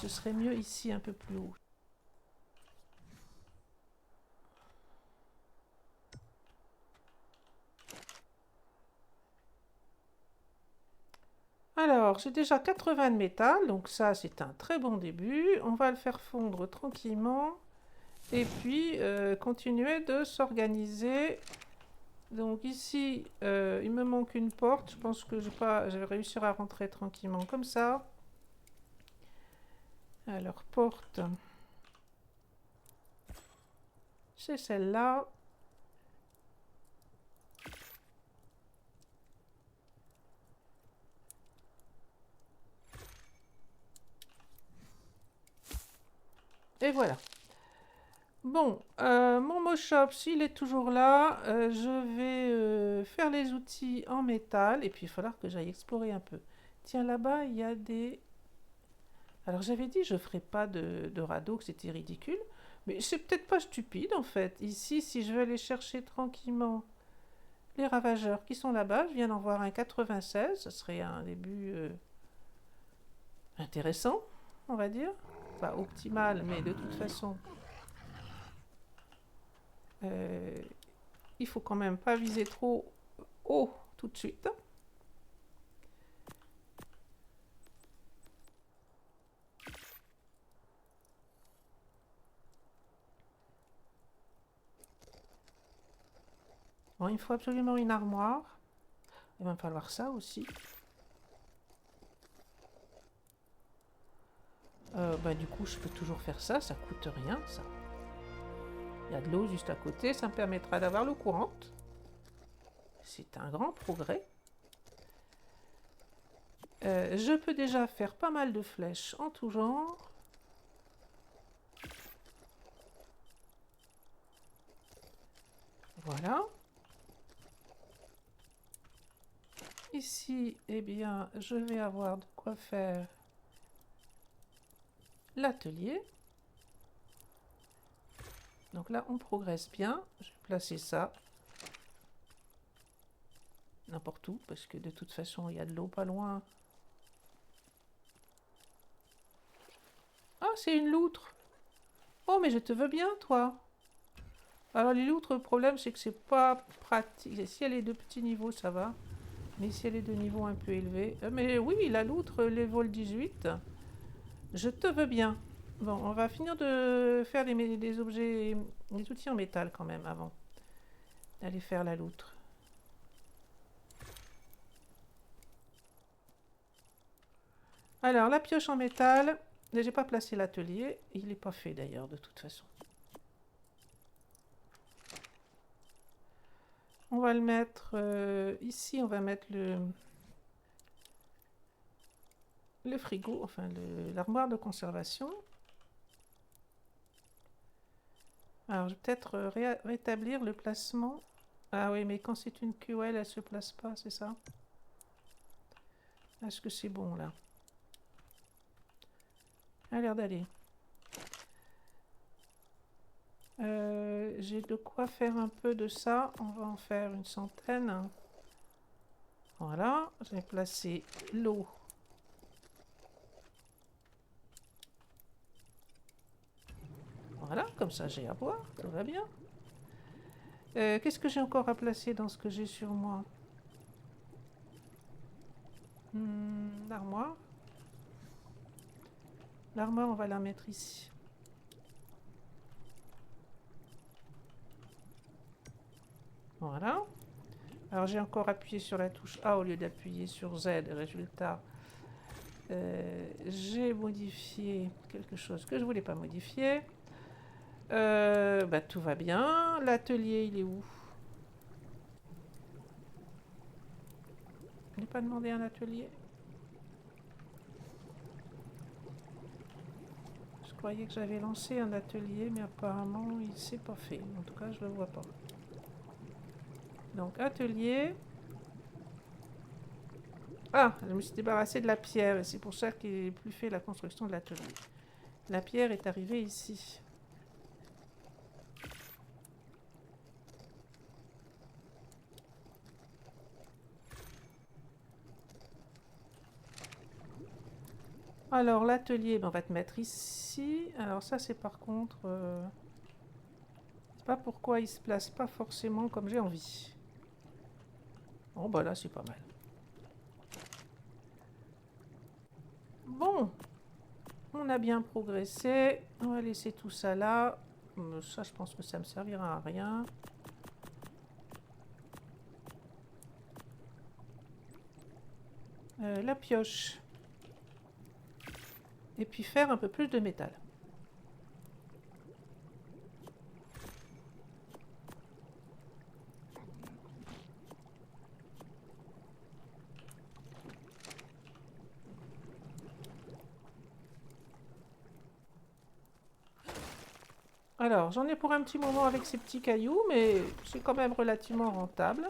Ce serait mieux ici, un peu plus haut. Alors, j'ai déjà 80 de métal, donc ça, c'est un très bon début. On va le faire fondre tranquillement. Et puis, continuer de s'organiser. Donc ici, il me manque une porte. Je pense que je vais réussir à rentrer tranquillement comme ça. Alors, porte, c'est celle-là. Et voilà. Bon, mon Moshop, s'il est toujours là, je vais faire les outils en métal. Et puis, il va falloir que j'aille explorer un peu. Tiens, là-bas, il y a des... Alors, j'avais dit, je ne ferais pas de radeau, que c'était ridicule. Mais c'est peut-être pas stupide, en fait. Ici, si je veux aller chercher tranquillement les ravageurs qui sont là-bas, je viens d'en voir un 96. Ce serait un début intéressant, on va dire. Pas optimal, mais de toute façon... il faut quand même pas viser trop haut tout de suite. Bon, il me faut absolument une armoire. Il va me falloir ça aussi. Du coup, je peux toujours faire ça. Ça coûte rien, ça. Il y a de l'eau juste à côté. Ça me permettra d'avoir l'eau courante. C'est un grand progrès. Je peux déjà faire pas mal de flèches en tout genre. Voilà. Ici, eh bien, je vais avoir de quoi faire l'atelier. Donc là, on progresse bien. Je vais placer ça n'importe où, parce que de toute façon, il y a de l'eau pas loin. Ah, c'est une loutre. Oh, mais je te veux bien, toi. Alors, les loutres, le problème, c'est que c'est pas pratique. Si elle est de petit niveau, ça va. Mais si elle est de niveau un peu élevé... mais oui, la loutre, level 18, je te veux bien. Bon, on va finir de faire des objets, des outils en métal quand même, avant d'aller faire la loutre. Alors, la pioche en métal, j'ai pas placé l'atelier. Il n'est pas fait d'ailleurs, de toute façon. On va le mettre ici, on va mettre le frigo, enfin l'armoire de conservation. Alors, je vais peut-être rétablir le placement. Ah oui, mais quand c'est une QL, elle se place pas, c'est ça? Est-ce que c'est bon, là? A l'air d'aller. J'ai de quoi faire un peu de ça. On va en faire une centaine. Voilà, j'ai placé l'eau. Voilà, comme ça j'ai à boire, tout va bien. Qu'est-ce que j'ai encore à placer dans ce que j'ai sur moi? L'armoire. L'armoire, on va la mettre ici. Voilà. Alors j'ai encore appuyé sur la touche A au lieu d'appuyer sur Z. Résultat, j'ai modifié quelque chose que je voulais pas modifier. Tout va bien. L'atelier, il est où? Je n'ai pas demandé un atelier. Je croyais que j'avais lancé un atelier, mais apparemment, il ne s'est pas fait. En tout cas, je ne le vois pas. Donc, atelier. Ah, je me suis débarrassée de la pierre. Et c'est pour ça qu'il n'est plus fait la construction de l'atelier. La pierre est arrivée ici. Alors, l'atelier, ben, on va te mettre ici. Alors ça, c'est par contre... je sais pas pourquoi il se place pas forcément comme j'ai envie. Bon, bah là, c'est pas mal. Bon, on a bien progressé. On va laisser tout ça là. Ça, je pense que ça me servira à rien. La pioche. Et puis faire un peu plus de métal. Alors, j'en ai pour un petit moment avec ces petits cailloux, mais c'est quand même relativement rentable.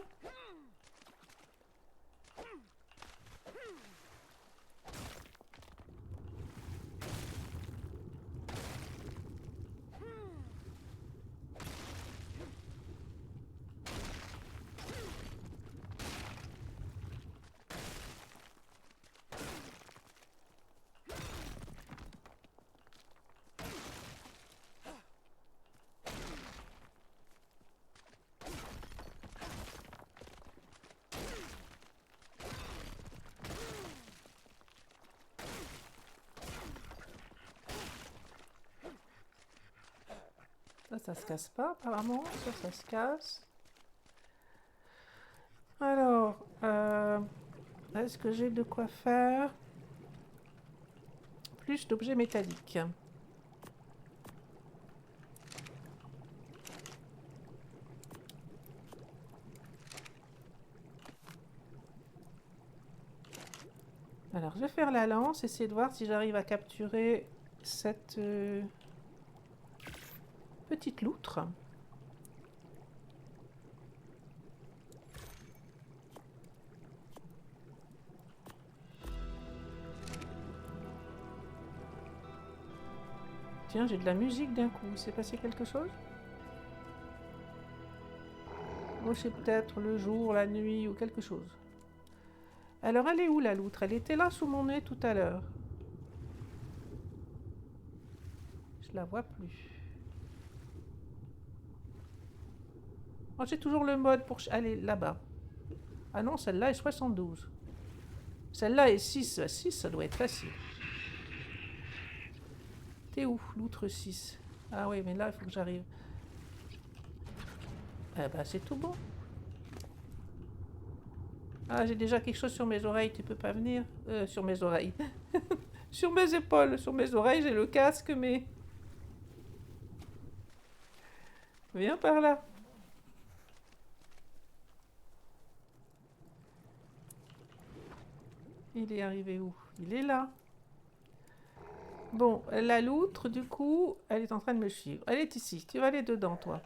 Ça se casse pas apparemment. Ça se casse. Alors, est-ce que j'ai de quoi faire plus d'objets métalliques? Alors, je vais faire la lance, essayer de voir si j'arrive à capturer cette petite loutre. Tiens, j'ai de la musique d'un coup. Il s'est passé quelque chose? Ou c'est peut-être le jour, la nuit ou quelque chose. Alors, elle est où la loutre? Elle était là sous mon nez tout à l'heure. Je la vois plus. Oh, j'ai toujours le mode pour aller là-bas. Ah non, celle-là est 72. Celle-là est 6. 6, ça doit être facile. T'es où, loutre 6? Ah oui, mais là, il faut que j'arrive. Eh ben, c'est tout bon. Ah, j'ai déjà quelque chose sur mes oreilles, tu peux pas venir? Sur mes oreilles. Sur mes épaules, sur mes oreilles, j'ai le casque, mais... Viens par là. Il est arrivé où? Il est là. Bon, la loutre, du coup, elle est en train de me suivre. Elle est ici. Tu vas aller dedans, toi.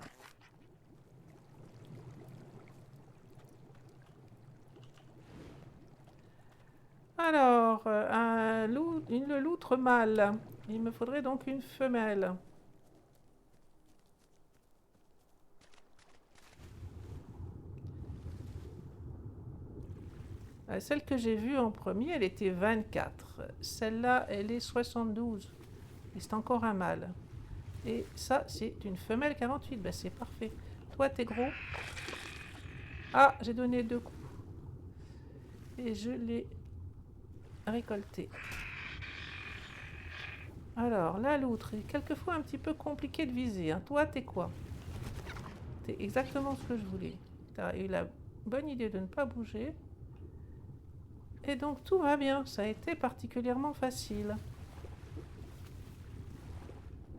Alors, une loutre mâle. Il me faudrait donc une femelle. Celle que j'ai vue en premier, elle était 24. Celle-là, elle est 72. Et c'est encore un mâle. Et ça, c'est une femelle 48. Ben, c'est parfait. Toi, t'es gros. Ah, j'ai donné 2 coups. Et je l'ai récolté. Alors, la loutre est quelquefois un petit peu compliqué de viser. Hein. Toi, t'es quoi? T'es exactement ce que je voulais. T'as eu la bonne idée de ne pas bouger. Et donc, tout va bien. Ça a été particulièrement facile.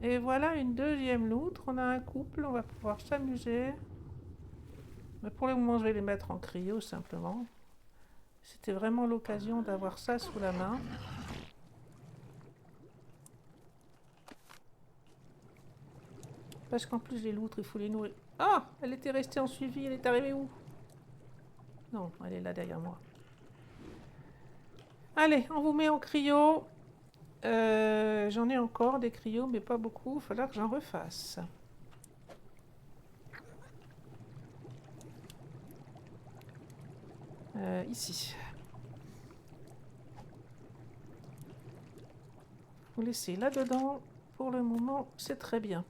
Et voilà une deuxième loutre. On a un couple. On va pouvoir s'amuser. Mais pour le moment, je vais les mettre en cryo, simplement. C'était vraiment l'occasion d'avoir ça sous la main. Parce qu'en plus, les loutres, il faut les nourrir. Ah! Elle était restée en suivi. Elle est arrivée où? Non, elle est là derrière moi. Allez, on vous met en cryo. J'en ai encore des cryos, mais pas beaucoup. Il va falloir que j'en refasse. Ici. vous laisser là-dedans. Pour le moment, c'est très bien.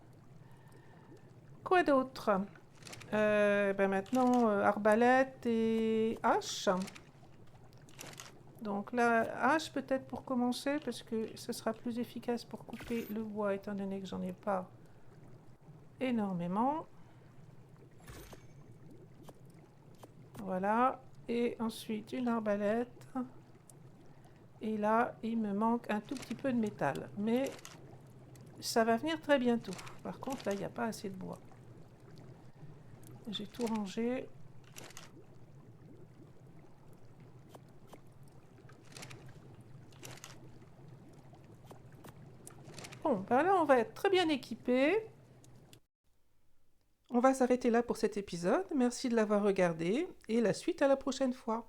Quoi d'autre? Maintenant, arbalète et hache. Donc la hache peut-être pour commencer, parce que ce sera plus efficace pour couper le bois, étant donné que j'en ai pas énormément. Voilà. Et ensuite une arbalète. Et là, il me manque un tout petit peu de métal. Mais ça va venir très bientôt. Par contre, là, il n'y a pas assez de bois. J'ai tout rangé. Bon, ben là, on va être très bien équipé. On va s'arrêter là pour cet épisode. Merci de l'avoir regardé et la suite à la prochaine fois.